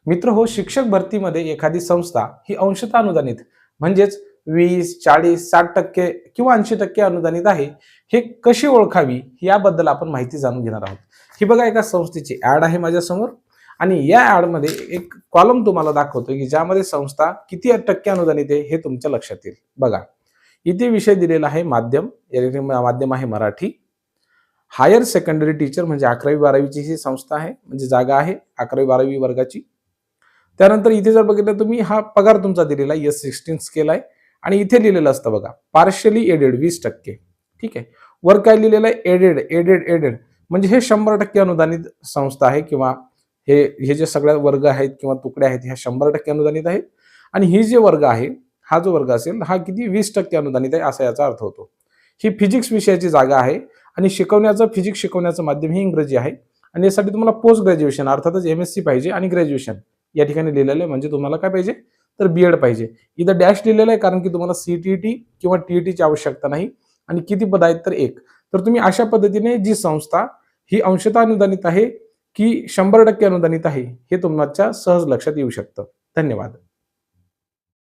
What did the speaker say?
मित्र हो, शिक्षक भरतीमध्ये एखादी संस्था ही अंशतः अनुदानित म्हणजेच 20, 40, 60% किंवा 80% अनुदानित आहे, हे कशी ओळखावी याबद्दल आपण माहिती जाणून घेणार आहोत. ही बघा एका संस्थेची ऍड आहे माझ्यासमोर आणि या ऍड मध्ये एक कॉलम तुम्हाला दाखवतोय की ज्यामध्ये संस्था किती टक्के अनुदानित आहे हे तुमच्या लक्षात येईल. बघा इथे विषय दिलेला आहे माध्यम, माध्यम आहे मराठी. हायर सेकंडरी टीचर म्हणजे 11वी-12वीची ही संस्था आहे, म्हणजे जागा आहे 11वी-12वी वर्गाची. त्यानंतर इथे जर बघितलं तुम्ही हा पगार तुमचा दिलेला आहे, S16 स्केल आहे आणि इथे लिहिलेलं असतं बघा पार्शियली एडेड 20%. ठीक आहे, वर काय लिहिलेलं आहे एडेड एडेड एडेड म्हणजे हे 100% अनुदानित संस्था आहे किंवा हे जे सगळ्या वर्ग आहेत किंवा तुकड्या आहेत ह्या 100% अनुदानित आहेत. आणि ही जे वर्ग आहे, हा जो वर्ग असेल हा किती 20% अनुदानित आहे असा याचा अर्थ होतो. ही फिजिक्स विषयाची जागा आहे आणि फिजिक्स शिकवण्याचं माध्यम हे इंग्रजी आहे आणि यासाठी तुम्हाला पोस्ट ग्रॅज्युएशन अर्थातच MSc पाहिजे आणि ग्रॅज्युएशन या ठिकाणी लिहिलेलं आहे. म्हणजे तुम्हाला काय पाहिजे तर B.Ed पाहिजे. इथं डॅश लिहिलेलं आहे कारण की तुम्हाला CTET किंवा TET ची आवश्यकता नाही आणि किती पद आहेत तर 1. तर तुम्ही अशा पद्धतीने जी संस्था ही अंशतः अनुदानित आहे की 100% अनुदानित आहे हे तुमच्या सहज लक्षात येऊ शकतं. धन्यवाद.